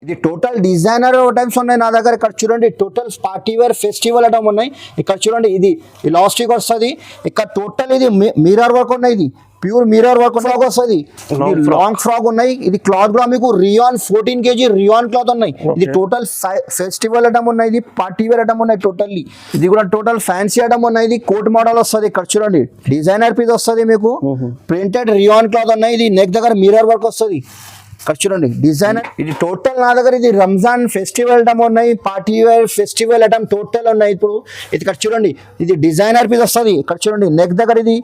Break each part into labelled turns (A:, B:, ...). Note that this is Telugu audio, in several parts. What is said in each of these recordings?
A: ఇది టోటల్ డిజైనర్ టైమ్స్ ఉన్నాయి నా దగ్గర. ఇక్కడ చూడండి total party wear festival item ఉన్నాయి. ఇక్కడ చూడండి ఇది ఇలాస్టిక్ వస్తుంది. ఇక్కడ టోటల్ ఇది మిర్రర్ వర్క్ ఉన్నాయి. ఇది ప్యూర్ మిర్రర్ వర్క్ ఫ్రాక్ వస్తుంది. లాంగ్ ఫ్రాక్ ఉన్నాయి. ఇది క్లాత్ కూడా మీకు రియాన్ 14 kg రియాన్ క్లాత్ ఉన్నాయి. ఇది టోటల్ ఫెస్టివల్ ఐటమ్ ఉన్నాయి. ఇది పార్టీ వేర్ ఐటమ్ ఉన్నాయి టోటల్లీ. ఇది కూడా టోటల్ ఫ్యాన్సీ ఐటమ్ ఉన్నాయి. ఇది కోట్ మోడల్ వస్తుంది. ఇక్కడ చూడండి డిజైనర్ పీస్ వస్తుంది మీకు. ప్రింటెడ్ రియాన్ క్లాత్ ఉన్నాయి. ఇది నెక్ దగ్గర మిర్రర్ వర్క్ వస్తుంది. ఇక్కడ చూడండి డిజైనర్. ఇది టోటల్ నా దగ్గర ఇది రంజాన్ ఫెస్టివల్ ఐటమ్ ఉన్నాయి. Party wear festival item total ఉన్నాయి. ఇప్పుడు ఇది ఇక్కడ చూడండి ఇది డిజైనర్ పీస్ వస్తుంది. ఇక్కడ చూడండి నెక్ దగ్గర ఇది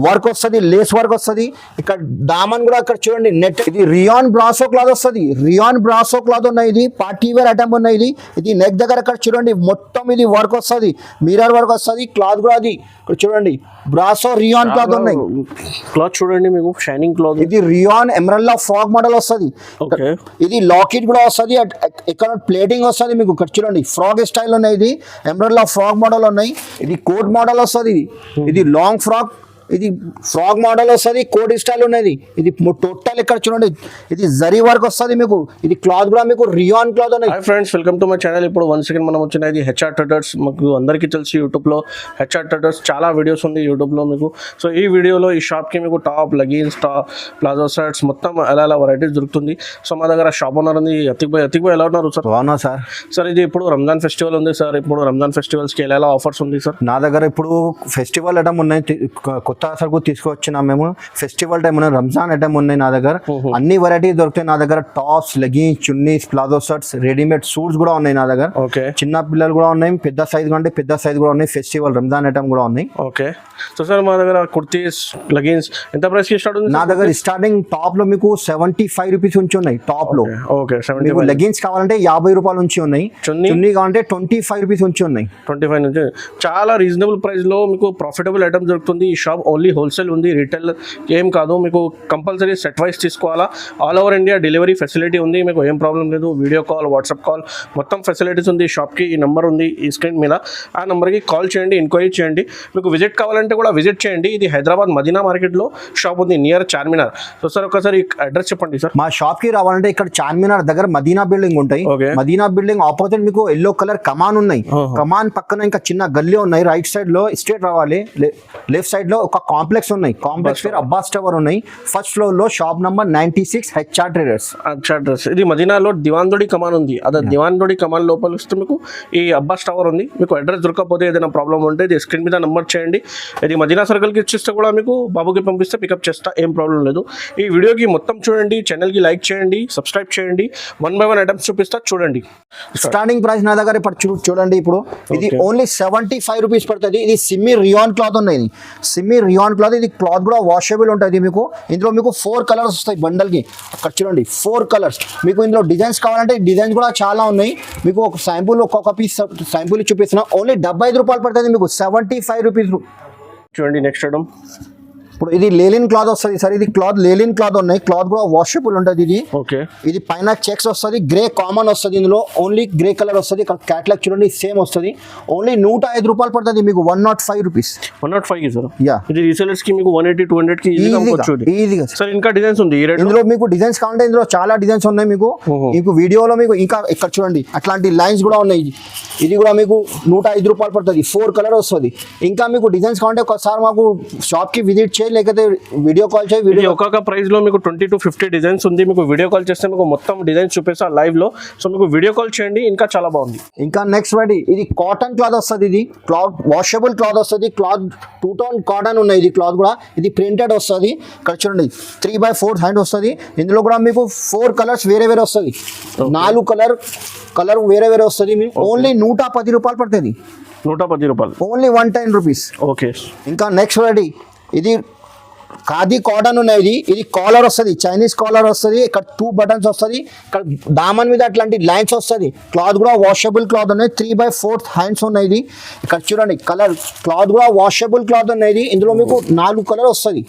A: వర్క్ వస్తుంది, లేస్ వర్క్ వస్తుంది. ఇక్కడ దామన్ కూడా ఇక్కడ చూడండి నెట్. ఇది రియాన్ బ్రాసో క్లాత్ వస్తుంది. రియాన్ బ్రాసో క్లాత్ ఉన్నాయి. ఇది పార్టీ వేర్ ఐటమ్ ఉన్నాయి. ఇది నెక్ దగ్గర ఇక్కడ చూడండి మొత్తం ఇది వర్క్ వస్తుంది, మిర్రర్ వర్క్ వస్తుంది. క్లాత్ కూడా అది ఇక్కడ చూడండి బ్రాసో రియాన్ క్లాత్ ఉన్నాయి.
B: క్లాత్ చూడండి మీకు షైనింగ్ క్లాత్.
A: ఇది రియాన్ ఎమరల్డ్ ఫ్రాక్ మోడల్ వస్తుంది. ఇది లాకెట్ కూడా వస్తుంది. ఇక్కడ ప్లేటింగ్ వస్తుంది మీకు. ఇక్కడ చూడండి ఫ్రాక్ స్టైల్ ఉన్నాయి. ఇది ఎమరల్డ్ ఫ్రాక్ మోడల్ ఉన్నాయి. ఇది కోట్ మోడల్ వస్తుంది. ఇది లాంగ్ ఫ్రాక్. ఇది ఫ్రాక్ మోడల్ వస్తుంది. కోట్ స్టైల్ ఉన్నది. ఇది టోటల్ ఇక్కడ చూడండి ఇది జరీ వర్క్ వస్తుంది మీకు. ఇది క్లాత్ కూడా మీకు రియాన్ క్లాత్ ఉన్నాయి.
B: Hi friends, welcome to my channel. ఇప్పుడు 1 సెకండ్ మనం వచ్చినది హెచ్ఆర్ ట్రేడర్స్. మాకు అందరికీ తెలిసి యూట్యూబ్లో హెచ్ఆర్ ట్రేడర్స్ చాలా వీడియోస్ ఉంది యూట్యూబ్లో మీకు. సో ఈ వీడియోలో ఈ షాప్కి మీకు టాప్, లెగిన్స్, ప్లాజో షర్ట్స్ మొత్తం ఎలా వెరైటీస్ దొరుకుతుంది. సో మా దగ్గర షాప్ ఓనర్ ఉంది అతిక్ భాయ్. ఎలా ఉన్నారు సార్?
A: అవునా సార్.
B: సార్ ఇది ఇప్పుడు రంజాన్ ఫెస్టివల్ ఉంది సార్. ఇప్పుడు రంజాన్ ఫెస్టివల్స్కి ఎలా ఆఫర్స్ ఉంది సార్?
A: నా దగ్గర ఇప్పుడు ఫెస్టివల్ ఐటమ్ ఉన్నాయి. కొత్త సరుకు తీసుకొచ్చినా మేము. ఫెస్టివల్ టైం ఉన్నాయి, రంజాన్ ఐటమ్ ఉన్నాయి నా దగ్గర. అన్ని వెరైటీస్ దొరుకుతాయి నా దగ్గర. Tops, leggings, chunnis, palazzo shirts, readymade suits కూడా ఉన్నాయి నా దగ్గర.
B: ఓకే.
A: చిన్న పిల్లలు కూడా ఉన్నాయి, పెద్ద సైజ్ కంటే పెద్ద సైజ్ కూడా ఉన్నాయి. ఫెస్టివల్ రంజాన్ ఐటమ్ కూడా ఉన్నాయి.
B: ఓకే. సో సార్ మా దగ్గర కుర్తీస్, లెగిన్స్ ఎంత ప్రైస్ కి స్టార్ట్ ఉంది?
A: నా దగ్గర స్టార్టింగ్ టాప్ లో మీకు 75 రూపీస్ నుంచి ఉన్నాయి టాప్ లో.
B: ఓకే.
A: లెగిన్స్ కావాలంటే 50 రూపాయలు నుంచి ఉన్నాయి. చున్నీ కావాలంటే 25 రూపీస్ నుంచి ఉన్నాయి.
B: 25 నుంచి. చాలా రీజనబుల్ ప్రైస్ లో మీకు ప్రాఫిటబుల్ ఐటమ్ దొరుకుతుంది. ఈ షాప్ ఓన్లీ హోల్సేల్ ఉంది, రీటైల్ ఏం కాదు. మీకు కంపల్సరీ సెట్ వైస్ తీసుకోవాలా. All over India delivery facility ఉంది. మీకు ఏం ప్రాబ్లం లేదు. వీడియో కాల్, వాట్సాప్ కాల్ మొత్తం ఫెసిలిటీస్ ఉంది. షాప్కి ఈ నెంబర్ ఉంది ఈ స్క్రీన్ మీద. ఆ నెంబర్కి కాల్ చేయండి, ఎంక్వైరీ చేయండి. మీకు విజిట్ కావాలంటే కూడా విజిట్ చేయండి. ఇది హైదరాబాద్ మదీనా మార్కెట్లో షాప్ ఉంది, నియర్ చార్మినార్. సో సార్ ఒకసారి అడ్రస్ చెప్పండి సార్.
A: మా షాప్ కి రావాలంటే ఇక్కడ చార్మినార్ దగ్గర మదీనా బిల్డింగ్ ఉంటాయి. మదీనా బిల్డింగ్ ఆపోజిట్ మీకు ఎల్లో కలర్ కమాన్ ఉన్నాయి. కమాన్ పక్కన ఇంకా చిన్న గల్లీ ఉన్నాయి. రైట్ సైడ్ లో స్ట్రేట్ రావాలి. లెఫ్ట్ సైడ్ లో ఒక కాంప్లెక్స్ ఉన్నాయి. కాంప్లెక్స్ పేరు అబ్బాస్ టవర్ ఉన్నాయి. ఫస్ట్ ఫ్లోర్ లో షాప్ నంబర్ 96 హెచ్ఆర్ ట్రేడర్స్.
B: ఇది మదీనాలో దివాన్దోడి కమాన్ ఉంది. అదే దివాన్దోడి కమాన్ లోపల వస్తే మీకు ఈ అబ్బాస్ టవర్ ఉంది. మీకు అడ్రస్ దొరకకపోతే ఏదైనా ప్రాబ్లం ఉంటే ఇది స్క్రీన్ మీద నెంబర్ చేయండి. ఇది మదీనా సర్కిల్కి ఇచ్చిస్తే కూడా మీకు బాబుకి పంపిస్తే పికప్ చేస్తా, ఏం ప్రాబ్లం లేదు. ఈ వీడియోకి మొత్తం చూడండి, ఛానల్కి లైక్ చేయండి, సబ్స్క్రైబ్ చేయండి. 1 by 1 ఐటమ్స్ చూపిస్తా చూడండి.
A: స్టార్టింగ్ ప్రైస్ నా దగ్గర ఇప్పుడు చూడండి. ఇప్పుడు ఇది ఓన్లీ 75 రూపీస్ పడుతుంది. ఇది సిమ్మి రియాన్ క్లాత్ ఉన్నాయి. సిమ్మి రియాన్ క్లాత్. ఇది క్లాత్ కూడా వాషబుల్ ఉంటుంది మీకు. ఇందులో మీకు 4 కలర్స్ వస్తాయి బండల్ కి. అక్కడ చూడండి 4 కలర్స్. మీకు ఇందులో డిజైన్స్ కావాలంటే డిజైన్స్ కూడా చాలా ఉన్నాయి. మీకు ఒక శాంపుల్ ఒక్కొక్క పీస్ శాంపుల్ చూపిస్తున్నా. ఓన్లీ 75 రూపాయలు పడుతుంది మీకు. 75 రూపీస్.
B: చూడండి నెక్స్ట్ ఐటమ్.
A: ఇప్పుడు ఇది లేలిన్ క్లాత్ వస్తుంది సార్. ఇది క్లాత్ లేలిన్ క్లాత్ ఉన్నాయి. క్లాత్ కూడా వాషబుల్ ఉంటుంది ఇది.
B: ఓకే.
A: ఇది పైన చెక్స్ వస్తుంది. గ్రే కామన్ వస్తుంది. ఇందులో ఓన్లీ గ్రే కలర్ వస్తుంది. ఇక్కడ క్యాట్లాగ్ చూడండి సేమ్ వస్తుంది. ఓన్లీ 105 రూపాయలు పడుతుంది మీకు. 105 రూపీస్.
B: 105 సార్.
A: యా.
B: ఇది రీసెలర్స్ కి మీకు 180, 200 కి
A: ఈజీగా
B: సార్. ఇంకా డిజైన్స్ ఉంది
A: ఇందులో. మీకు డిజైన్స్ కావాలంటే ఇందులో చాలా డిజైన్స్ ఉన్నాయి మీకు. మీకు వీడియోలో మీకు ఇంకా ఇక్కడ చూడండి అట్లాంటి లైన్స్ కూడా ఉన్నాయి. ఇది కూడా మీకు 105 రూపాయలు పడుతుంది. 4 కలర్ వస్తుంది. ఇంకా మీకు డిజైన్స్ కావాలంటే ఒకసారి మాకు షాప్ కి విజిట్ చేయి, లేకపోతే వీడియో కాల్ చేయి. వీడియో
B: ఒక్కొక్క ప్రైస్ లో మీకు 20 to 50 డిజైన్స్ ఉంది. మీకు వీడియో కాల్ చేస్తే మీకు మొత్తం డిజైన్స్ చూపిస్తా లైవ్ లో. సో మీకు వీడియో కాల్ చేయండి, ఇంకా చాలా బాగుంది.
A: ఇంకా నెక్స్ట్ వెరైటీ ఇది కాటన్ క్లాత్ వస్తుంది. ఇది క్లాత్ వాషబుల్ క్లాత్ వస్తుంది. క్లాత్ 2 టోన్ కాటన్ ఉన్నాయి. ఇది క్లాత్ కూడా ఇది ప్రింటెడ్ వస్తుంది. ఇక్కడ చూడండి 3/4 హ్యాండ్ వస్తుంది. ఇందులో కూడా మీకు 4 కలర్స్ వేరే వేరే వస్తుంది. 4 కలర్ వేరే వేరే వస్తుంది. మీకు ఓన్లీ 110 రూపాయలు పడుతుంది.
B: 110 రూపాయలు.
A: Only 110 rupees.
B: ఓకే.
A: ఇంకా నెక్స్ట్ వెరైటీ ఇది ఖాదీ కాటన్ ఉన్నది. ఇది కాలర్ వస్తుంది, చైనీస్ కాలర్ వస్తుంది. ఇక్కడ 2 బటన్స్ వస్తుంది. ఇక్కడ దామన్ మీద అట్లాంటి లైన్స్ వస్తుంది. క్లాత్ కూడా వాషబుల్ క్లాత్ ఉన్నాయి. 3/4 హ్యాండ్స్ ఉన్నాయి. ఇక్కడ చూడండి కలర్ క్లాత్ కూడా వాషబుల్ క్లాత్ ఉన్నాయి. ఇందులో మీకు 4 కలర్ వస్తుంది.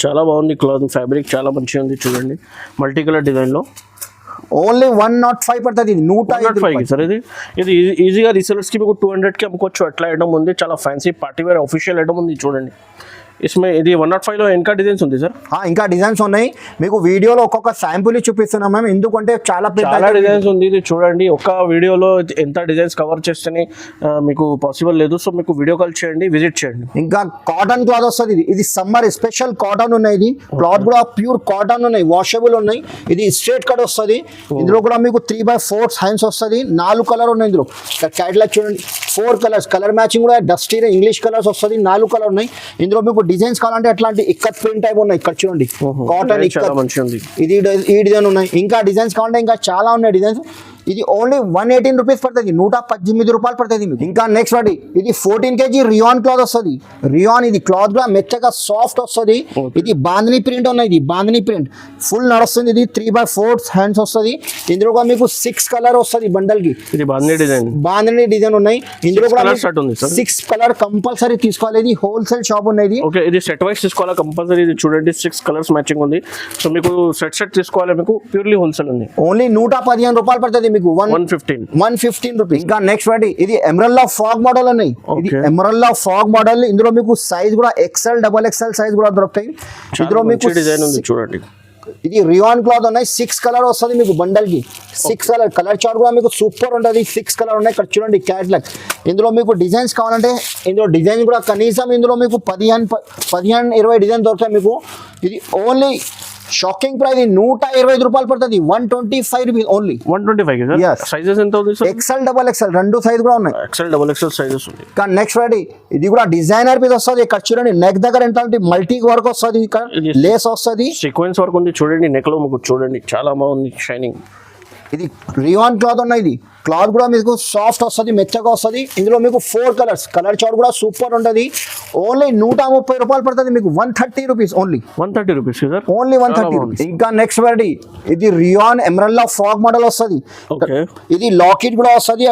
B: చాలా బాగుంది క్లాత్. ఫ్యాబ్రిక్ చాలా మంచిగా ఉంది చూడండి. మల్టీ కలర్ డిజైన్ లో
A: ఓన్లీ 105 పడుతుంది. 105
B: సార్. ఇది ఈజీగా రీసెలర్స్ కి మీకు 200 కి అమ్ముకోవచ్చు. అట్లా ఐటమ్ ఉంది. చాలా fancy party wear official item ఉంది చూడండి. इसमें ఇది 105 లో ఇంకా డిజైన్స్ ఉంది సార్.
A: ఇంకా డిజైన్స్ ఉన్నాయి, మీకు వీడియోలో ఒక్కొక్క శాంపుల్ చూపిస్తున్నాం మేము, ఎందుకంటే చాలా
B: చాలా డిజైన్స్ ఉంది. ఇది చూడండి, ఒక్క వీడియోలో ఎంత డిజైన్స్ కవర్ చేస్తేనే మీకు పాసిబుల్ లేదు. సో మీకు వీడియో కాల్ చేయండి, విజిట్ చేయండి.
A: ఇంకా కాటన్ క్లాత్ వస్తుంది, ఇది సమ్మర్ స్పెషల్ కాటన్ ఉన్నాయి. ఇది క్లాత్ కూడా ప్యూర్ కాటన్ ఉన్నాయి, వాషబుల్ ఉన్నాయి. ఇది స్ట్రేట్ కట్ వస్తుంది. ఇందులో కూడా మీకు 3/4 హ్యాండ్స్ వస్తుంది. 4 కలర్ ఉన్నాయి ఇందులో. క్యాటలాగ్ చూడండి, 4 కలర్స్, కలర్ మ్యాచింగ్ కూడా డస్టీ ఇంగ్లీష్ కలర్స్ వస్తుంది. 4 కలర్ ఉన్నాయి. ఇందులో మీకు డిజైన్స్ కావాలంటే అట్లాంటి ఇక్కత్ ప్రింట్ టైప్ ఉన్నాయి. ఇక్కడ చూడండి, కాటన్ ఇక్కత్, ఇది ఈ డిజైన్ ఉన్నాయి. ఇంకా డిజైన్స్ కావాలంటే ఇంకా చాలా ఉన్నాయి డిజైన్స్. ఇది ఓన్లీ 118 రూపీస్ పడుతుంది, 118 రూపాయలు పడుతుంది మీకు. ఇంకా నెక్స్ట్ వాటి ఇది 14 kg రియాన్ క్లాత్ వస్తుంది. రియాన్ ఇది క్లాత్ కూడా మెత్తగా సాఫ్ట్ వస్తుంది. ఇది బాందిని ప్రింట్ ఉన్నాయి, ఇది బాందిని ప్రింట్ ఫుల్ నడుస్తుంది. ఇది 3/4 హ్యాండ్స్ వస్తుంది. ఇందులో కూడా మీకు 6 కలర్ వస్తుంది బండల్ కి.
B: ఇది
A: బాందిని డిజైన్ ఉన్నాయి. ఇందులో కూడా 6 కలర్ కంపల్సరీ తీసుకోవాలి. ఇది హోల్సేల్ షాప్ ఉన్నది.
B: ఓకే, ఇది సెట్ వైస్ తీసుకోవాలి కంపల్సరీ. ఇది చూడండి 6 కలర్స్ మ్యాచింగ్ ఉంది. సో మీకు సెట్ తీసుకోవాలి, మీకు ప్యూర్లీ హోల్సేల్ ఉంది.
A: ఓన్లీ 115 రూపాయలు పడుతుంది మీకు, 115 రూపీస్. ఇంకా నెక్స్ట్ వాటి ఇది ఎమరల్లా ఫాగ్ మోడల్ ఉన్నాయి. ఇది ఎమరల్లా ఫాగ్ మోడల్. ఇందులో మీకు సైజ్ కూడా XL, XXL సైజ్ కూడా దొరుకుతాయి. ఇందులో మీకు
B: డిజైన్ ఉంది చూడండి.
A: ఇది రియాన్ క్లాత్ ఉన్నాయి. 6 కలర్ వస్తుంది మీకు బండల్ కి. 6 కలర్ చార్ట్ కూడా మీకు సూపర్ ఉంటుంది. 6 కలర్ ఉన్నాయి. ఇక్కడ చూడండి క్యాటలాగ్. ఇందులో మీకు డిజైన్స్ కావాలంటే ఇందులో డిజైన్ కూడా కనీసం ఇందులో మీకు 15-20 డిజైన్ దొరుకుతాయి మీకు. ఇది ఓన్లీ షాకింగ్ ప్రైస్ 125 రూపాయలు పడుతుంది, 125 రూపీస్ ఓన్లీ.
B: 125 సైజెస్ ఎంత ఉంది సార్?
A: XL, XXL రెండు సైజ్ కూడా ఉన్నాయి.
B: XL, XXL సైజెస్ ఉంది.
A: కానీ నెక్స్ట్ వాటి ఇది కూడా డిజైనర్ పీస్ వస్తుంది. ఇక్కడ చూడండి నెక్ దగ్గర ఎంత మల్టీ వర్క్ వస్తుంది, ఇక్కడ లేస్ వస్తుంది,
B: సీక్వెన్స్ వర్క్ ఉంది. చూడండి నెక్ లో మీకు చూడండి చాలా బాగుంది షైనింగ్.
A: ఇది రియాన్ క్లాత్ ఉన్నాయి. ఇది క్లాత్ కూడా మీకు సాఫ్ట్ వస్తుంది, మెత్తగా వస్తుంది. ఇందులో మీకు 4 కలర్స్, కలర్ చార్ట్ కూడా సూపర్ ఉంటుంది. ఓన్లీ 130 రూపాయలు పడుతుంది మీకు, 130 rupees only.
B: 130 rupees sir,
A: only 130 rupees. ఇంకా నెక్స్ట్ వెరైటీ ఇది రియాన్ ఎమరల్లా ఫాగ్ మోడల్ వస్తుంది. ఇది లాకెట్ కూడా వస్తుంది.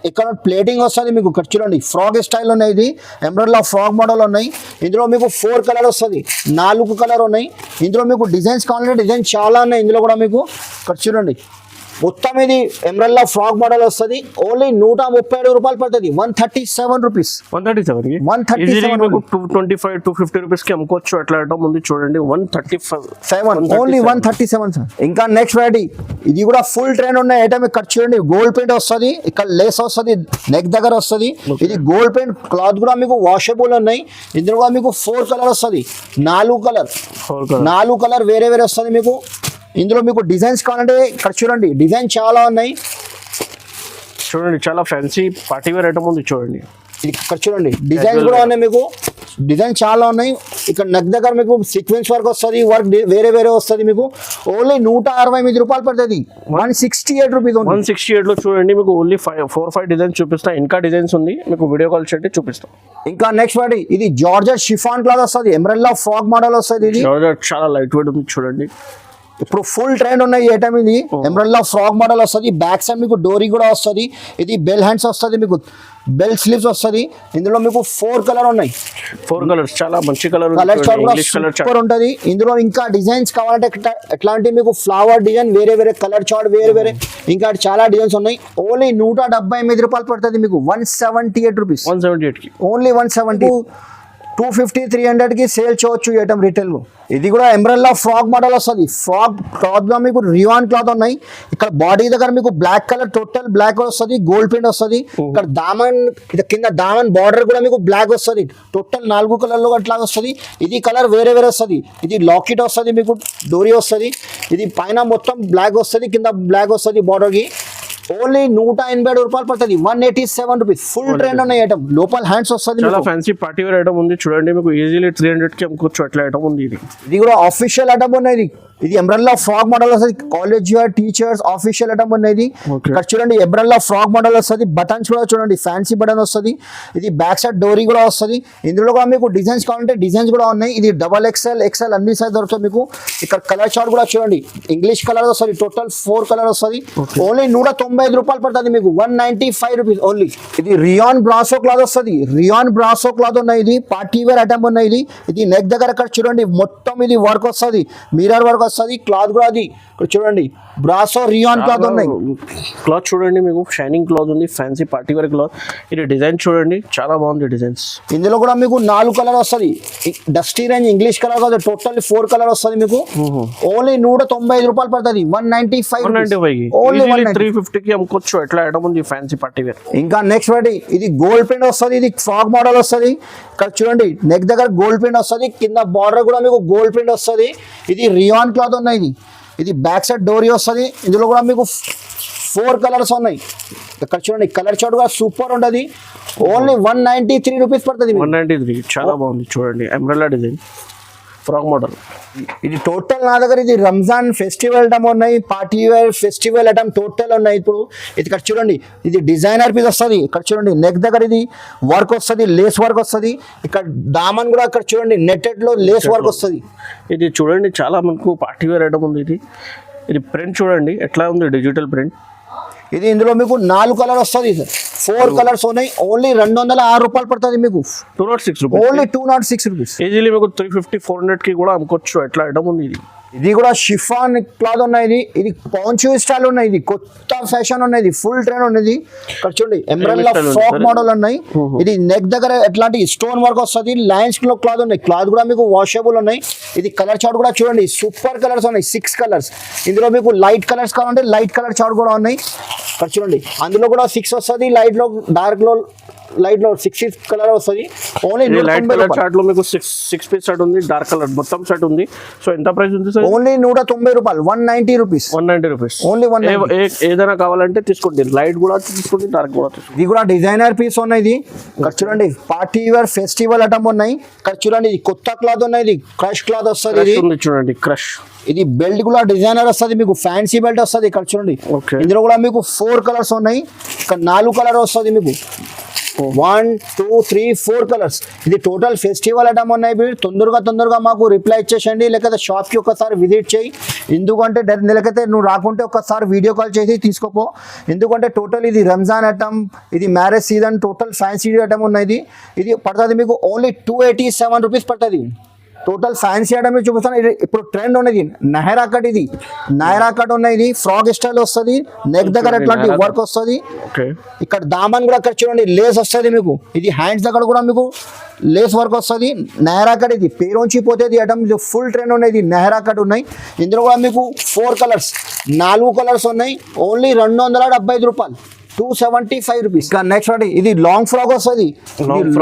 A: ఇక్కడ ప్లేటింగ్ వస్తుంది మీకు. ఇక్కడ చూడండి ఫ్రాగ్ స్టైల్ ఉన్నాయి. ఇది ఎమరల్లా ఫాగ్ మోడల్ ఉన్నాయి. ఇందులో మీకు 4 కలర్ వస్తుంది, 4 కలర్ ఉన్నాయి. ఇందులో మీకు డిజైన్స్ కావాలంటే డిజైన్ చాలా ఉన్నాయి. ఇందులో కూడా మీకు ఇక్కడ చూడండి మొత్తం ఇది ఎమరల్లా ఫ్రాక్ మోడల్ వస్తుంది. ఓన్లీ 137 రూపాయలు పడుతుంది, 137 రూపీస్.
B: 137 225-250 రూపీస్ కి అమ్ముకోవచ్చు. అట్లా ఐటమ్ ఉంది చూడండి, 137
A: ఓన్లీ 137 సార్. ఇంకా నెక్స్ట్ వెరైటీ ఇది కూడా ఫుల్ ట్రెండ్ ఉన్న ఐటమ్. ఇక్కడ చూడండి గోల్డ్ పెయింట్ వస్తుంది, ఇక్కడ లేస్ వస్తుంది, నెక్ దగ్గర వస్తుంది. ఇది గోల్డ్ పెయింట్ క్లాత్ కూడా మీకు వాషబుల్ ఉన్నాయి. ఇందులో కూడా మీకు 4 కలర్ వస్తుంది, 4 కలర్ వేరే వస్తుంది మీకు. ఇందులో మీకు డిజైన్స్ కావాలంటే ఇక్కడ చూడండి డిజైన్ చాలా ఉన్నాయి.
B: చూడండి చాలా ఫ్యాన్సీ పార్టీ వేర్ ఐటమ్ ఉంది చూడండి.
A: ఇక్కడ చూడండి డిజైన్స్ కూడా ఉన్నాయి మీకు, డిజైన్ చాలా ఉన్నాయి. ఇక్కడ నెక్ దగ్గర మీకు సీక్వెన్స్ వర్క్ వస్తుంది, వర్క్ వేరే వస్తుంది మీకు. ఓన్లీ 168 రూపాయలు పడుతుంది, 168 రూపీస్.
B: 168 లో చూడండి మీకు ఓన్లీ 4-5 డిజైన్స్ చూపిస్తా. ఇంకా డిజైన్స్ ఉంది, మీకు వీడియో కాల్ చేయండి చూపిస్తాం.
A: ఇంకా నెక్స్ట్ వాటి ఇది జార్జెట్ షిఫాన్ క్లాత్ వస్తుంది, ఎమరల్లా ఫాగ్ మోడల్ వస్తుంది. ఇది
B: జార్జెట్ చాలా లైట్ వెయిట్ ఉంది చూడండి.
A: ఇప్పుడు ఫుల్ ట్రెండ్ ఉన్నాయి ఈ ఐటమ్. ఇది ఎమరల్లా ఫ్రాక్ మోడల్ వస్తుంది. బ్యాక్ సైడ్ మీకు డోరీ కూడా వస్తుంది. ఇది బెల్ హ్యాండ్స్ వస్తుంది, మీకు బెల్ స్లీవ్స్ వస్తుంది. ఇందులో మీకు 4 కలర్ ఉన్నాయి,
B: 4 కలర్స్ చాలా మంచి కలర్
A: సూపర్ ఉంటుంది. ఇందులో ఇంకా డిజైన్స్ కావాలంటే ఎట్లాంటి మీకు ఫ్లవర్ డిజైన్ వేరే కలర్ చార్ట్ వేరే ఇంకా చాలా డిజైన్స్ ఉన్నాయి. ఓన్లీ 178 రూపాయలు పడుతుంది మీకు, 178 రూపీస్.
B: 178 కి
A: ఓన్లీ 170. 250-300 కి సేల్ చేయవచ్చు ఈ ఐటమ్ రిటైల్ లో. ఇది కూడా ఎమరల్లా ఫ్రాక్ మోడల్ వస్తుంది. ఫ్రాక్ క్లాత్ లో మీకు రియాన్ క్లాత్ ఉన్నాయి. ఇక్కడ బాడీ దగ్గర మీకు బ్లాక్ కలర్ టోటల్ బ్లాక్ వస్తుంది, గోల్డ్ పెయింట్ వస్తుంది. ఇక్కడ దామన్ కింద దామన్ బార్డర్ కూడా మీకు బ్లాక్ వస్తుంది. టోటల్ 4 కలర్ లో అట్లా వస్తుంది. ఇది కలర్ వేరే వస్తుంది. ఇది లాకెట్ వస్తుంది, మీకు డోరీ వస్తుంది. ఇది పైన మొత్తం బ్లాక్ వస్తుంది, కింద బ్లాక్ వస్తుంది బార్డర్ కి. ఓన్లీ 187 రూపాయలు పడుతుంది, 187 రూపీస్. ఫుల్ ట్రెండ్ ఉన్నాయి ఐటమ్. లోపల హ్యాండ్స్ వస్తుంది.
B: చాలా ఫ్యాన్సీ పార్టీ వేర్ ఐటమ్ ఉంది చూడండి, మీకు ఈజీలీ 300 కి అమ్ముకోవచ్చు అట్లా ఐటమ్ ఉంది.
A: ఇది కూడా ఆఫీషియల్ ఐటమ్ ఉన్నాయి. ఇది ఎమరల్లా ఫ్రాక్ మోడల్ వస్తుంది. కాలేజ్ టీచర్స్ ఆఫీషియల్ ఐటమ్ ఉన్నది. ఇక్కడ చూడండి ఎమరల్లా ఫ్రాక్ మోడల్ వస్తుంది. బటన్స్ కూడా చూడండి ఫ్యాన్సీ బటన్ వస్తుంది. ఇది బ్యాక్ సైడ్ డోరీ కూడా వస్తుంది. ఇందులో కూడా మీకు డిజైన్స్ కావాలంటే డిజైన్స్ కూడా ఉన్నాయి. ఇది XXL అన్ని సైజ్ దొరుకుతుంది మీకు. ఇక్కడ కలర్ చార్ట్ కూడా చూడండి ఇంగ్లీష్ కలర్ వస్తుంది. టోటల్ 4 కలర్ వస్తుంది. ఓన్లీ 195 రూపాయలు పడుతుంది మీకు, 195 రూపీస్ ఓన్లీ. ఇది రియాన్ బ్రాసో క్లాత్ వస్తుంది. రియాన్ బ్రాసో క్లాత్ ఉన్నాయి. ఇది పార్టీ వేర్ ఐటమ్ ఉన్నాయి. ఇది నెక్ దగ్గర ఇక్కడ చూడండి మొత్తం ఇది వర్క్ వస్తుంది, మిర్రర్ వర్క్ వస్తుంది, క్లాత్ కూడా అది ఇక్కడ చూడండి బ్రాసో రియాన్ క్లాత్ ఉన్నాయి.
B: క్లాత్ చూడండి, మీకు షైనింగ్ క్లాత్ ఉంది, ఫ్యాన్సీ పార్టీ వేర్ క్లాత్. ఇది డిజైన్ చూడండి, చాలా బాగుంది డిజైన్స్.
A: ఇందులో కూడా మీకు 4 కలర్ వస్తుంది. డస్టీ రేంజ్ ఇంగ్లీష్ కలర్ కాదు, టోటల్ 4 కలర్ వస్తుంది మీకు. ఓన్లీ 195 రూపాయలు పడుతుంది. 195 ఓన్లీ
B: 350 కి అమ్ముకోవచ్చు. ఎట్లా ఐటమ్ ఉంది ఫ్యాన్సీ పార్టీ వేర్.
A: ఇంకా నెక్స్ట్ వాటి ఇది గోల్డ్ ప్రింట్ వస్తుంది, ఇది ఫ్రాక్ మోడల్ వస్తుంది. ఇక్కడ చూడండి నెక్ దగ్గర గోల్డ్ ప్రింట్ వస్తుంది, కింద బార్డర్ కూడా మీకు గోల్డ్ ప్రింట్ వస్తుంది. ఇది రియాన్ క్లాత్ ఉన్నాయి. ఇది బ్యాక్ సైడ్ డోరీ వస్తుంది. ఇందులో కూడా మీకు 4 కలర్స్ ఉన్నాయి. ఇక్కడ చూడండి కలర్ చార్ట్ కూడా సూపర్ ఉంటుంది. ఓన్లీ 193 రూపీస్ పడుతుంది.
B: 193 చాలా బాగుంది చూడండి, అంబ్రెల్లా డిజైన్ ఫ్రాక్ మోడల్.
A: ఇది టోటల్ నా దగ్గర ఇది రంజాన్ ఫెస్టివల్ ఐటమ్ ఉన్నాయి, party wear festival item total ఉన్నాయి. ఇప్పుడు ఇది ఇక్కడ చూడండి, ఇది డిజైనర్ పీస్ వస్తుంది. ఇక్కడ చూడండి నెక్ దగ్గర ఇది వర్క్ వస్తుంది, లేస్ వర్క్ వస్తుంది. ఇక్కడ దామన్ కూడా ఇక్కడ చూడండి నెట్టెడ్ లో లేస్ వర్క్ వస్తుంది.
B: ఇది చూడండి చాలా మనకు పార్టీ వేర్ ఐటమ్ ఉంది. ఇది ప్రింట్ చూడండి ఎట్లా ఉంది, డిజిటల్ ప్రింట్.
A: ఇది ఇందులో మీకు 4 కలర్ వస్తుంది, 4 కలర్స్ ఉన్నాయి. ఓన్లీ 206 రూపాయలు పడుతుంది మీకు.
B: 206 రూపీస్,
A: ఓన్లీ 206 రూపీస్.
B: ఈజీలీ మీకు 350 400 కి కూడా అమ్ముకోవచ్చు. ఎట్లా ఐటమ్ ఉంది ఇది.
A: ఇది కూడా షిఫాన్ క్లాత్ ఉన్నాయి. ఇది పాంచూ స్టైల్ ఉన్నాయి. ఇది కొత్త ఫ్యాషన్ ఉన్నాయి, ఫుల్ ట్రెండ్ ఉన్నది. ఇక్కడ చూడండి ఎంబ్రెల్లా ఫ్రాక్ మోడల్ ఉన్నాయి. ఇది నెక్ దగ్గర ఎట్లాంటి స్టోన్ వర్క్ వస్తుంది, లైన్స్ లో క్లాత్ ఉన్నాయి. క్లాత్ కూడా మీకు వాషబుల్ ఉన్నాయి. ఇది కలర్ చార్ట్ కూడా చూడండి సూపర్ కలర్స్ ఉన్నాయి, 6 కలర్స్. ఇందులో మీకు లైట్ కలర్స్ కావాలంటే లైట్ కలర్ చార్ట్ కూడా ఉన్నాయి. ఇక్కడ చూడండి అందులో కూడా 6 వస్తుంది, లైట్ లో డార్క్ లో లైట్ లో 6 కలర్ వస్తుంది. ఓన్లీ
B: లైట్ కలర్ చార్ట్ లో మీకు 6 పీస్ సెట్ ఉంది, డార్క్ కలర్ మొత్తం సెట్ ఉంది. సో ఎంత ప్రైస్ ఉంది సార్?
A: ఓన్లీ 190 రూపాయలు, 190 రూపీస్.
B: 190 rupees
A: only 190.
B: ఏదైనా కావాలంటే తీసుకోండి, లైట్ కూడా తీసుకోండి, డార్క్ కూడా తీసుకోండి.
A: ఇది కూడా డిజైనర్ పీస్ ఉన్నాయి. ఇది ఇక్కడ చూడండి పార్టీ వేర్ ఫెస్టివల్ ఐటమ్ ఉన్నాయి. ఇక్కడ చూడండి ఇది కొత్త క్లాత్ ఉన్నాయి, ఇది క్రష్ క్లాత్ వస్తుంది. ఇది
B: చూడండి క్రష్.
A: ఇది బెల్ట్ కూడా డిజైనర్ వస్తుంది, మీకు ఫ్యాన్సీ బెల్ట్ వస్తుంది. ఇక్కడ చూడండి ఇందులో కూడా మీకు 4 కలర్స్ ఉన్నాయి. ఇక్కడ 4 కలర్ వస్తుంది మీకు. 1 2 3 4 కలర్స్. ఇది టోటల్ ఫెస్టివల్ ఐటమ్ ఉన్నాయి. మీరు తొందరగా మాకు రిప్లై ఇచ్చేసండి, లేకపోతే షాప్కి ఒకసారి విజిట్ చేయి. ఎందుకంటే లేకపోతే నువ్వు రాకుంటే ఒకసారి వీడియో కాల్ చేసి తీసుకోపో. ఎందుకంటే టోటల్ ఇది రంజాన్ ఐటమ్, ఇది marriage season, total fancy item ఉన్నాయి. ఇది పడుతుంది మీకు ఓన్లీ 287 రూపీస్ పడుతుంది. టోటల్ ఫ్యాన్సీ ఐటమ్ చూపిస్తాను. ఇది ఇప్పుడు ట్రెండ్ ఉన్నది నైరా కట్. ఇది నైరా కట్ ఉన్నాయి. ఇది ఫ్రాక్ స్టైల్ వస్తుంది, నెక్ దగ్గర ఎట్లాంటి వర్క్ వస్తుంది. ఇక్కడ దామన్ కూడా ఇక్కడ చూడండి లేస్ వస్తుంది మీకు. ఇది హ్యాండ్స్ దగ్గర కూడా మీకు లేస్ వర్క్ వస్తుంది. నైరా కట్ ఇది పేరుంచి పోతే ఐటమ్ ఇది ఫుల్ ట్రెండ్ ఉన్నాయి. నైరా కట్ ఉన్నాయి. ఇందులో కూడా మీకు 4 కలర్స్, 4 కలర్స్ ఉన్నాయి. ఓన్లీ 275 రూపాయలు, 275 రూపీస్. నెక్స్ట్ వాటి ఇది లాంగ్ ఫ్రాక్ వస్తుంది.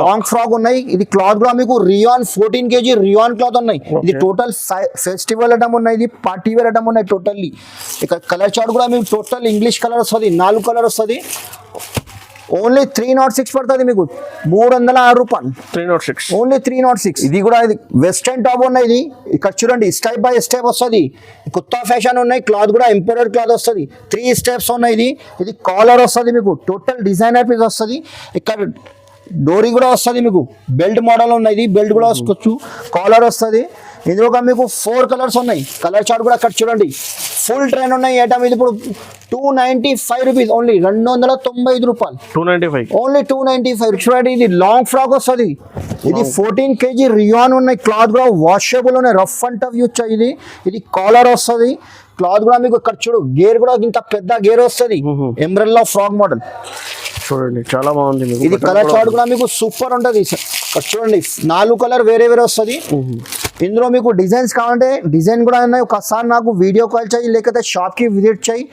A: లాంగ్ ఫ్రాక్ ఉన్నాయి. ఇది క్లాత్ కూడా మీకు రియాన్ 14 kg రియాన్ క్లాత్ ఉన్నాయి. ఇది టోటల్ ఫెస్టివల్ ఐటమ్ ఉన్నాయి, ఇది పార్టీ వేర్ ఐటమ్ ఉన్నాయి టోటల్లీ. ఇక్కడ కలర్ చార్ట్ కూడా మీకు టోటల్ ఇంగ్లీష్ కలర్ వస్తుంది, 4 కలర్ వస్తుంది. ఓన్లీ 306 పడుతుంది మీకు, 306 రూపాయలు.
B: 306
A: ఓన్లీ 306. ఇది కూడా ఇది వెస్టర్న్ టాప్ ఉన్నాయి. ఇది ఇక్కడ చూడండి స్టెప్ బై స్టెప్ వస్తుంది, కొత్త ఫ్యాషన్ ఉన్నాయి. క్లాత్ కూడా ఎంపోర్టెడ్ క్లాత్ వస్తుంది, 3 స్టెప్స్ ఉన్నాయి. ఇది కాలర్ వస్తుంది మీకు, టోటల్ డిజైనర్ పీస్ వస్తుంది. ఇక్కడ డోరీ కూడా వస్తుంది మీకు, బెల్ట్ మోడల్ ఉన్నాయి. బెల్ట్ కూడా వస్తుంది, కాలర్ వస్తుంది. ఇందులో మీకు 4 కలర్స్ ఉన్నాయి. కలర్ చార్ట్ కూడా అక్కడ చూడండి ఫుల్ ట్రెండ్ ఉన్నాయి ఐటమ్. ఇది ఇప్పుడు 295 రూపీస్, ఓన్లీ 295 రూపాయలు.
B: 295
A: ఓన్లీ 295. చూడండి ఇది లాంగ్ ఫ్రాక్ వస్తుంది. ఇది 14 kg రియాన్ ఉన్నాయి. క్లాత్ కూడా వాషబుల్ ఉన్నాయి, రఫ్ అండ్ టఫ్ యూజ్ ఇది. ఇది కాలర్ వస్తుంది. క్లాత్ కూడా మీకు ఇక్కడ చూడు గేర్ కూడా ఇంత పెద్ద గేర్ వస్తుంది, ఎంబ్రెల్లా ఫ్రాక్ మోడల్.
B: చూడండి చాలా బాగుంది.
A: ఇది కలర్ చార్ట్ కూడా మీకు సూపర్ ఉంటుంది. ఇక్కడ చూడండి 4 కలర్ వేరే వస్తుంది. ఇందులో మీకు డిజైన్స్ కావాలంటే డిజైన్ కూడా ఉన్నాయి. ఒకసారి నాకు వీడియో కాల్ చేయి, లేకపోతే షాప్కి విజిట్ చేయి.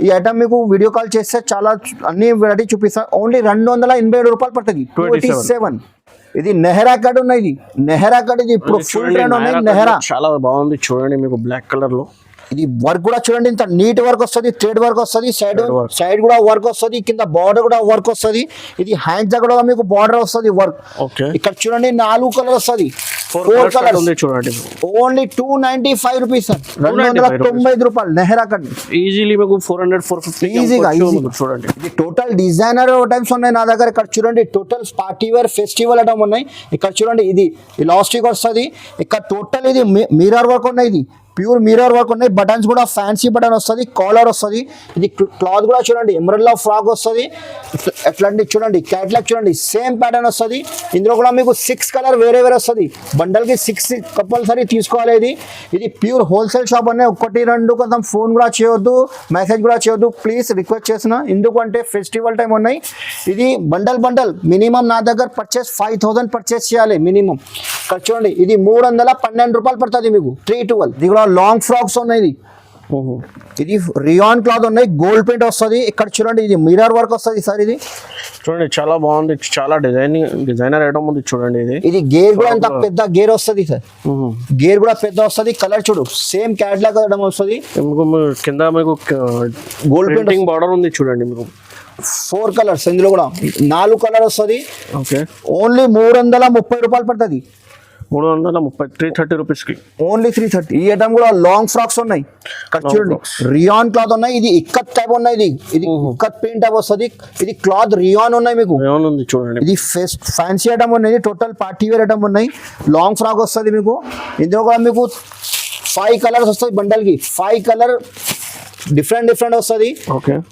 A: ఈ ఐటమ్ మీకు వీడియో కాల్ చేస్తే చాలా అన్ని వెరైటీ చూపిస్తాను. ఓన్లీ 287 రూపాయలు పడుతుంది, 287. ఇది నెహరా కట్ ఉన్నాయి. ఇది నెహరా కట్, ఇది ఇప్పుడు ఫుల్ ట్రెండ్ ఉన్నాయి. నెహరా
B: చాలా బాగుంది చూడండి, మీకు బ్లాక్ కలర్ లో.
A: ఇది వర్క్ కూడా చూడండి ఇంత నీట్ వర్క్ వస్తుంది, థ్రెడ్ వర్క్ వస్తుంది. సైడ్ కూడా వర్క్ వస్తుంది, కింద బార్డర్ కూడా వర్క్ వస్తుంది. ఇది హ్యాండ్స్ దగ్గర మీకు బార్డర్ వస్తుంది వర్క్. ఇక్కడ చూడండి 4 కలర్ వస్తుంది, 4 కలర్
B: చూడండి.
A: ఓన్లీ 295 రూపీస్, 295 రూపాయలు. నెహరా కట్
B: ఈజీలీ మీకు 400 450
A: ఈజీగా
B: చూడండి.
A: ఇది టోటల్ డిజైనర్ ఐటమ్స్ ఉన్నాయి నా దగ్గర. ఇక్కడ చూడండి total party wear festival item ఉన్నాయి. ఇక్కడ చూడండి ఇది ఇలాస్టిక్ వస్తుంది. ఇక్కడ టోటల్ ఇది మిర్రర్ వర్క్ ఉన్నాయి. ఇది ప్యూర్ మిర్రర్ వర్క్ ఉన్నాయి, బటన్స్ కూడా ఫ్యాన్సీ బటన్ వస్తుంది, కాలర్ వస్తుంది. ఇది క్లాత్ కూడా చూడండి ఎమరల్డ్ ఫ్రాక్ వస్తుంది. ఎట్లాంటి చూడండి క్యాట్లాగ్ చూడండి సేమ్ ప్యాటర్న్ వస్తుంది. ఇందులో కూడా మీకు 6 కలర్ వేరే వేరే వస్తుంది. బండల్కి 6 కంపల్సరీ తీసుకోవాలి. ఇది ప్యూర్ హోల్సేల్ షాప్ అనే 1 2 కొంచెం ఫోన్ కూడా చేయొద్దు, మెసేజ్ కూడా చేయొద్దు ప్లీజ్ రిక్వెస్ట్ చేసిన. ఎందుకంటే ఫెస్టివల్ టైం ఉన్నాయి. ఇది బండల్ మినిమం నా దగ్గర పర్చేస్ 5000 పర్చేస్ చేయాలి మినిమం. ఇక్కడ చూడండి ఇది 312 రూపాయలు పడుతుంది మీకు 312. ఇది కూడా లాంగ్ ఫ్రాక్స్ ఉన్నాయి. ఇది రియాన్ క్లాత్ ఉన్నాయి, గోల్డ్ పెయింట్ వస్తుంది. ఇక్కడ చూడండి ఇది మిర్రర్ వర్క్ వస్తుంది సార్. ఇది
B: చూడండి చాలా బాగుంది, చాలా డిజైనర్ ఐటమ్ ఉంది చూడండి. ఇది
A: గేర్ కూడా ఎంత పెద్ద గేర్ వస్తుంది సార్, గేర్ కూడా పెద్ద వస్తుంది. కలర్ చూడు సేమ్ క్యాట్లాగ్ వస్తుంది.
B: కింద మీకు గోల్డ్ పెయింటింగ్ బార్డర్ ఉంది చూడండి. మీకు
A: 4 కలర్స్, ఇందులో కూడా 4 కలర్ వస్తుంది.
B: ఓకే
A: ఓన్లీ 330 రూపాయలు పడుతుంది.
B: 330 330 రూపీస్కి
A: ఓన్లీ 330. ఈ ఐటమ్ కూడా లాంగ్ ఫ్రాక్స్ ఉన్నాయి. ఇక్కడ చూడండి రియాన్ క్లాత్ ఉన్నాయి. ఇది ఇక్కత్ టైప్ ఉన్నాయి. ఇది ఇక్కత్ ప్రింట్ టైప్ వస్తుంది. ఇది క్లాత్ రియాన్ ఉన్నాయి మీకు
B: ఉంది చూడండి.
A: ఇది ఫ్యాన్సీ ఐటమ్ ఉన్నాయి, టోటల్ పార్టీ వేర్ ఐటమ్ ఉన్నాయి. లాంగ్ ఫ్రాక్ వస్తుంది మీకు. ఇందులో కూడా మీకు 5 కలర్స్ వస్తాయి బండల్కి. 5 కలర్ డిఫరెంట్ వస్తుంది.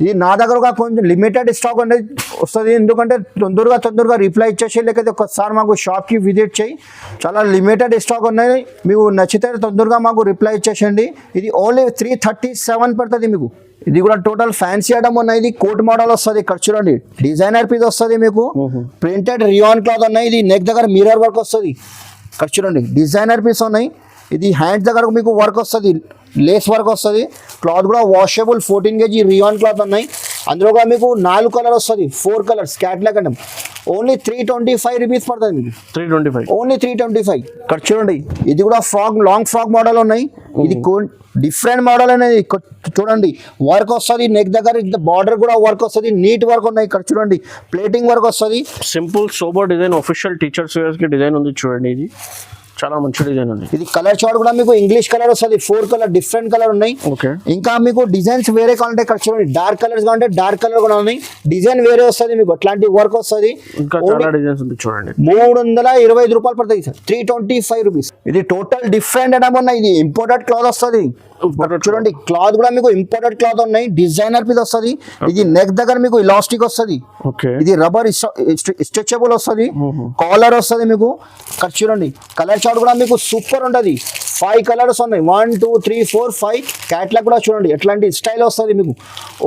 A: ఇది నా దగ్గర ఒక కొంచెం లిమిటెడ్ స్టాక్ అనేది వస్తుంది. ఎందుకంటే తొందరగా రిప్లై ఇచ్చేసి, లేకపోతే ఒకసారి మాకు షాప్కి విజిట్ చేయి. చాలా లిమిటెడ్ స్టాక్ ఉన్నాయి. మీకు నచ్చితే తొందరగా మాకు రిప్లై ఇచ్చేసండి. ఇది ఓన్లీ 337 పడుతుంది మీకు. ఇది కూడా టోటల్ ఫ్యాన్సీ ఐటమ్ ఉన్నాయి. ఇది కోట్ మోడల్ వస్తుంది. ఇక్కడ చూడండి డిజైనర్ పీస్ వస్తుంది మీకు. ప్రింటెడ్ రియాన్ క్లాత్ ఉన్నాయి. ఇది నెక్ దగ్గర మిర్రర్ వర్క్ వస్తుంది. ఇక్కడ చూడండి డిజైనర్ పీస్ ఉన్నాయి. ఇది హ్యాండ్స్ దగ్గర మీకు వర్క్ వస్తుంది, లేస్ వర్క్ వస్తుంది. క్లాత్ కూడా వాషబుల్ 14 kg రియాన్ క్లాత్ ఉన్నాయి. అందులో కూడా మీకు 4 కలర్ వస్తుంది, 4 కలర్స్ క్యాట్లాగ్ అంటే ఓన్లీ 325 రూపీస్ పడుతుంది మీకు.
B: 325
A: ఓన్లీ 325. ఇక్కడ చూడండి ఇది కూడా ఫ్రాక్, లాంగ్ ఫ్రాక్ మోడల్ ఉన్నాయి. ఇది డిఫరెంట్ మోడల్ అనేది. చూడండి వర్క్ వస్తుంది నెక్ దగ్గర, బార్డర్ కూడా వర్క్ వస్తుంది, నీట్ వర్క్ ఉన్నాయి. ఇక్కడ చూడండి ప్లేటింగ్ వర్క్ వస్తుంది.
B: Simple sober design, official teachers కి డిజైన్ ఉంది చూడండి. ఇది చాలా మంచి డిజైన్ ఉంది.
A: ఇది కలర్ చార్ట్ కూడా మీకు ఇంగ్లీష్ కలర్ వస్తుంది. 4 కలర్ డిఫరెంట్ కలర్ ఉన్నాయి. ఇంకా మీకు డిజైన్స్ వేరే కావాలంటే ఇక్కడ చూడండి డార్క్ కలర్స్ కావాలంటే డార్క్ కలర్ కూడా ఉన్నాయి. డిజైన్ వేరే వస్తుంది మీకు, అట్లాంటి వర్క్ వస్తుంది.
B: ఇంకా చాలా డిజైన్స్ ఉంది చూడండి.
A: 325 రూపాయలు పడుతుంది సార్, 325 రూపీస్. ఇది టోటల్ డిఫరెంట్ ఐటమ్ ఉన్నాయి. ఇది ఇంపోర్టెడ్ క్లాత్ వస్తుంది. చూడండి క్లాత్ కూడా మీకు ఇంపోర్టెడ్ క్లాత్ ఉన్నాయి. డిజైనర్ పీస్ వస్తుంది. ఇది నెక్ దగ్గర మీకు ఇలాస్టిక్ వస్తుంది. ఇది రబ్బర్ స్ట్రెచబుల్ వస్తుంది. కాలర్ వస్తుంది మీకు. ఇక్కడ చూడండి కలర్ చార్ట్ కూడా మీకు సూపర్ ఉంటుంది. 5 కలర్స్ ఉన్నాయి. 1 2 3 4 5. క్యాట్లాగ్ కూడా చూడండి ఎట్లాంటి స్టైల్ వస్తుంది మీకు.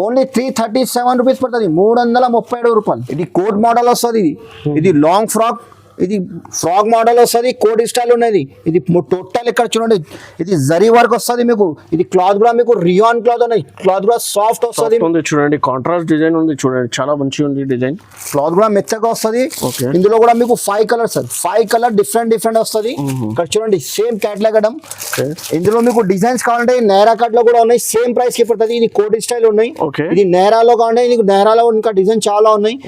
A: ఓన్లీ 337 రూపీస్ పడుతుంది, 337 రూపాయలు. ఇది కోట్ మోడల్ వస్తుంది. ఇది లాంగ్ ఫ్రాక్, ఇది ఫ్రాక్ మోడల్ వస్తుంది. కోట్ స్టైల్ ఉన్నది. ఇది టోటల్ ఇక్కడ చూడండి ఇది జరీ వర్క్ వస్తుంది మీకు. ఇది క్లాత్ కూడా మీకు రియాన్ క్లాత్ ఉన్నాయి. క్లాత్ కూడా సాఫ్ట్ వస్తుంది
B: చూడండి. కాంట్రాస్ట్ డిజైన్ ఉంది చూడండి, చాలా మంచిగా ఉంది డిజైన్.
A: క్లాత్ కూడా మెత్తగా వస్తుంది. ఇందులో కూడా మీకు 5 కలర్స్, 5 కలర్ డిఫరెంట్ వస్తుంది. ఇక్కడ చూడండి సేమ్ క్యాట్లాగ్ ఐటమ్. ఇందులో మీకు డిజైన్స్ కావాలంటే నేరా కట్ లో కూడా ఉన్నాయి. సేమ్ ప్రైస్ కి పడుతుంది. ఇది కోట్ స్టైల్ ఉన్నాయి. ఇది నేరాలో కావాలంటే ఇది నేరాలో ఇంకా డిజైన్ చాలా ఉన్నాయి.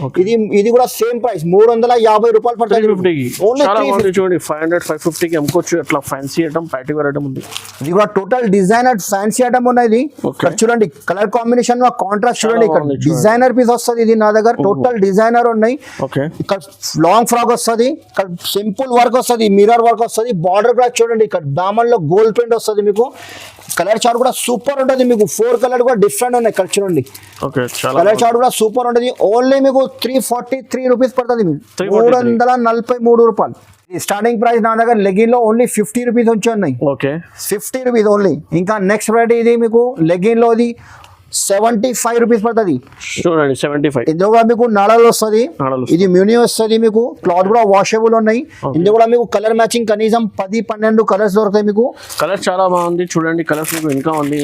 A: ఇది కూడా సేమ్ ప్రైస్ 350 రూపాయలు పడుతుంది.
B: చూడండి 500 550 కి అమ్ముకోవచ్చు. అట్లా fancy item, party wear item ఉంది.
A: ఇది కూడా టోటల్ డిజైనర్ ఫ్యాన్సీ ఐటమ్ ఉన్నది. చూడండి కలర్ కాంబినేషన్ కాంట్రాస్ట్ చూడండి. ఇక్కడ డిజైనర్ పీస్ వస్తుంది. ఇది నా దగ్గర టోటల్ డిజైనర్ ఉన్నాయి. ఇక్కడ లాంగ్ ఫ్రాక్ వస్తుంది. ఇక్కడ సింపుల్ వర్క్ వస్తుంది, మిర్రర్ వర్క్ వస్తుంది. బార్డర్ కూడా చూడండి ఇక్కడ దామన్ లో గోల్డ్ ప్రింట్ వస్తుంది మీకు. కలర్ చార్ట్ కూడా సూపర్ ఉంటుంది మీకు. 4 కలర్ కూడా డిఫరెంట్ ఉన్నాయి. ఇక్కడ చూడండి కలర్ చార్ట్ కూడా సూపర్ ఉంటుంది. ఓన్లీ మీకు 343 రూపీస్ పడుతుంది మీకు, 343 రూపాయలు. స్టార్టింగ్ ప్రైస్ నా దగ్గర లెగిన్ లో ఓన్లీ 50 రూపీస్ వచ్చి ఉన్నాయి. 50 రూపీస్ ఓన్లీ. ఇంకా నెక్స్ట్ వెరైటీ ఇది మీకు లెగిన్ లో 75 రూపీస్ పడుతుంది
B: చూడండి. 75.
A: ఇందులో కూడా మీకు నడలు వస్తుంది. ఇది మ్యూని వస్తుంది మీకు. క్లాత్ కూడా వాషబుల్ ఉన్నాయి. ఇందులో కూడా మీకు కలర్ మ్యాచింగ్ కనీసం 10-12 కలర్స్ దొరుకుతాయి మీకు.
B: కలర్ చాలా బాగుంది చూడండి. కలర్స్ మీకు ఇంకా ఉంది.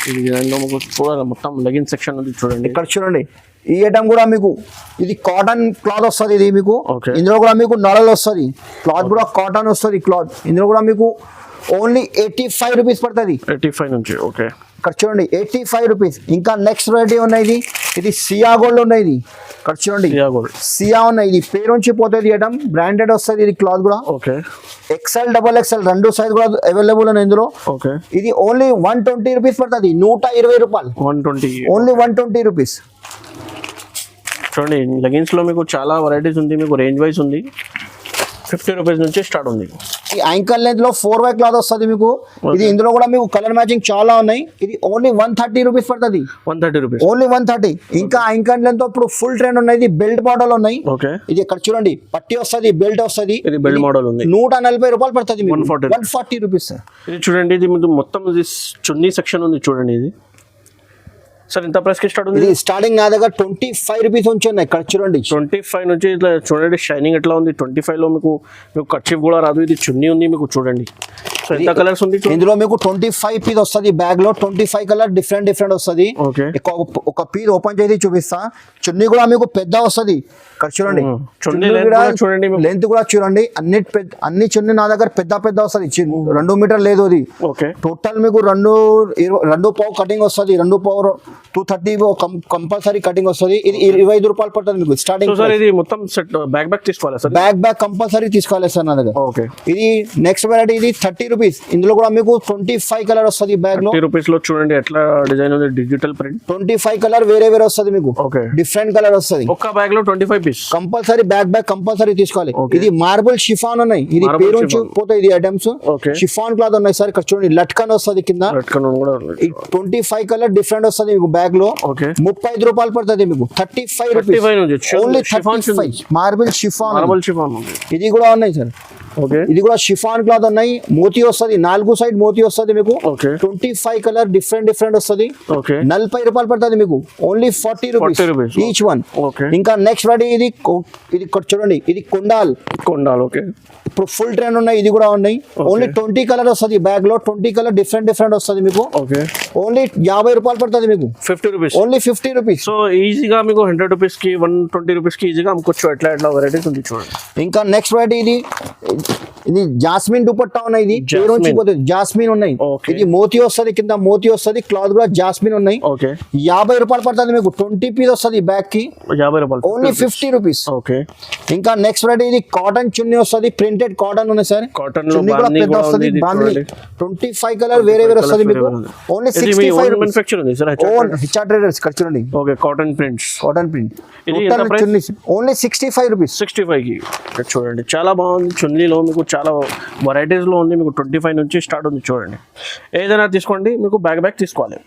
B: ఇది మీకు చూడాలి మొత్తం లెగిన్ సెక్షన్ ఉంది చూడండి.
A: ఇక్కడ చూడండి ఈ ఐటమ్ కూడా మీకు ఇది కాటన్ క్లాత్ వస్తుంది. ఇది మీకు ఇందులో కూడా మీకు నడలు వస్తుంది. క్లాత్ కూడా కాటన్ వస్తుంది క్లాత్. ఇందులో కూడా మీకు ఓన్లీ 85 రూపీస్ పడుతుంది.
B: 85 నుంచి. ఓకే
A: ఇక్కడ చూడండి 85 రూపీస్. ఇంకా నెక్స్ట్ వెరైటీ ఉన్నాయి. ఇది సియా గోల్డ్ ఉన్నాయి. ఇది ఇక్కడ చూడండి సియా ఉన్నాయి. ఇది పేరు నుంచి పోతుంది ఐటమ్, బ్రాండెడ్ వస్తుంది. ఇది క్లాత్ కూడా XL XXL 2 సైజ్ కూడా అవైలబుల్ ఉన్నాయి ఇందులో. ఇది ఓన్లీ 120 రూపీస్ పడుతుంది, 120 రూపాయలు.
B: 120
A: ఓన్లీ 120 రూపీస్.
B: చూడండి లెగిన్స్ లో మీకు చాలా వెరైటీస్ ఉంది. మీకు రేంజ్ వైజ్ ఉంది. 50 రూపీస్ నుంచి స్టార్ట్ ఉంది.
A: ఈ యాంకల్ లెంత్ లో 4 క్లాత్ వస్తుంది మీకు. ఇది ఇందులో కూడా మీకు కలర్ మ్యాచింగ్ చాలా ఉన్నాయి. ఇది ఓన్లీ 130 రూపీస్ పడుతుంది.
B: 130 రూపీస్
A: ఓన్లీ 130. ఇంకా యాంకల్ లెంత్ తో ఇప్పుడు ఫుల్ ట్రెండ్ ఉన్నాయి. బెల్ట్ మోడల్ ఉన్నాయి.
B: ఓకే,
A: ఇది ఇక్కడ చూడండి, పట్టి వస్తుంది, బెల్ట్ వస్తుంది.
B: ఇది బెల్ట్ మోడల్ ఉంది.
A: 140 రూపాయలు పడుతుంది.
B: 140
A: రూపీస్ సార్.
B: ఇది చూడండి, ఇది మీకు మొత్తం ఇది చున్నీ సెక్షన్ ఉంది చూడండి. ఇది సార్ ఎంత ప్రైస్ కి స్టార్ట్ ఉంది?
A: ఇది స్టార్టింగ్ నా దగ్గర 25 రూపీస్ నుంచి ఉన్నాయి. ఇక్కడ చూడండి
B: 25 నుంచి ఇట్లా చూడండి, షైనింగ్ ఎట్లా ఉంది. 25 లో మీకు కర్చీఫ్ కూడా రాదు. ఇది చున్నీ ఉంది మీకు చూడండి. సో ఎంత కలర్స్ ఉంది
A: ఇందులో మీకు 25 పీస్ వస్తుంది. బ్యాగ్ లో 25 కలర్ డిఫరెంట్ వస్తుంది.
B: ఓకే,
A: ఒక పీస్ ఓపెన్ చేసి చూపిస్తా. చున్నీ కూడా మీకు పెద్ద వస్తుంది. ఇక్కడ చూడండి,
B: చున్నీ చూడండి,
A: లెంత్ కూడా చూడంండి. అన్ని చున్నీ నా దగ్గర పెద్ద వస్తుంది. 2 మీటర్ లేదు అది.
B: ఓకే,
A: టోటల్ మీకు 2.5 కటింగ్ వస్తుంది. 230 కంపల్సరీ కటింగ్ వస్తుంది. ఇది 25 రూపాయలు పడుతుంది మీకు స్టార్టింగ్.
B: సార్ ఇది మొత్తం సెట్ బ్యాగ్ తీసుకోవాలి సార్?
A: బ్యాగ్ కంపల్సరీ తీసుకోవాలి సార్ నా దగ్గర.
B: ఓకే,
A: ఇది నెక్స్ట్ వెరైటీ. ఇది 30 రూపీస్. ఇందులో కూడా మీకు 25 కలర్ వస్తుంది. బ్యాగ్ లో
B: 30 రూపీస్ లో చూడండి ఎట్లా డిజైన్ ఉంది. డిజిటల్ ప్రింట్
A: 25 కలర్ వేరే వస్తుంది మీకు.
B: ఓకే,
A: డిఫరెంట్ కలర్ వస్తుంది.
B: ఒక్క బ్యాగ్ లో 25 పీస్
A: కంపల్సరీ బ్యాగ్ కంపల్సరీ తీసుకోవాలి. ఇది మార్బుల్ షిఫాన్ ఉన్నాయి. ఇది పేరు నుంచి పోతాయి ఇది ఐటమ్స్. షిఫాన్ క్లాత్ ఉన్నాయి సార్. ఇక్కడ చూడండి, లట్కన్ వస్తుంది కింద. 25 కలర్ డిఫరెంట్ వస్తుంది మీకు బ్యాగ్ లో. 35 రూపాయలు పడుతుంది మీకు. 35 రూపీస్ ఓన్లీ. 35 marble chiffon. ఇది కూడా ఉన్నాయి సార్.
B: ఓకే,
A: ఇది కూడా షిఫాన్ క్లాత్ ఉన్నాయి. మోతీ వస్తుంది, 4 సైడ్ మోతీ వస్తుంది మీకు. 25 కలర్ డిఫరెంట్ వస్తుంది. 40 రూపాయలు పడుతుంది మీకు. Only 40 rupees each one. ఇంకా నెక్స్ట్ రెడీ ఇది చూడండి, ఇది కొండాల్.
B: ఓకే,
A: ఇప్పుడు ఫుల్ ట్రెండ్ ఉన్నాయి. ఇది కూడా ఉన్నాయి. ఓన్లీ 20 కలర్ వస్తుంది బ్యాగ్ లో. 20 కలర్ డిఫరెంట్ వస్తుంది మీకు.
B: ఓకే,
A: ఓన్లీ 50 రూపాయలు పడుతుంది మీకు.
B: 50 రూపీస్
A: ఓన్లీ 50 రూపీస్.
B: సో ఈజీగా మీకు 100 రూపీస్ కి 120 రూపీస్ కి ఈజీగా అమ్ముకోవచ్చు. ఎట్లా వెరైటీస్ ఉంది చూడండి.
A: ఇంకా నెక్స్ట్ వెరైటీ ఇది జాస్మిన్ దుపట్టా ఉన్నాయి. ఇది పేరు నుంచి పోతుంది. జాస్మిన్ ఉన్నాయి. ఇది మోతీ వస్తుంది, కింద మోతీ వస్తుంది. క్లాత్ కూడా జాస్మిన్ ఉన్నాయి. 50 రూపాయలు పడుతుంది మీకు. 20 పీస్ వస్తుంది బ్యాగ్ కి. 50 రూపాయలు ఓన్లీ 50 రూపీస్.
B: ఓకే,
A: ఇంకా నెక్స్ట్ వెరైటీ ఇది కాటన్ చున్నీ వస్తుంది. ప్రింటెడ్ కాటన్ ఉన్నాయి సార్.
B: కాటన్
A: చున్నీ కూడా పెద్ద వస్తుంది. 25 కలర్ వేరే వస్తుంది మీకు. ఓన్లీ 65
B: మ్యానుఫ్యాక్చర్ ఉంది సార్.
A: Own HR traders. ఇక్కడ చూడండి.
B: Okay, cotton prints.
A: Chunni only 65 rupees.
B: 65 కి చూడండి, చాలా బాగుంది. చున్నీలో మీకు చాలా వెరైటీస్ లో ఉంది. మీకు 25 నుంచి స్టార్ట్ ఉంది చూడండి. ఏదైనా తీసుకోండి, మీకు బ్యాగ్ తీసుకోవాలి.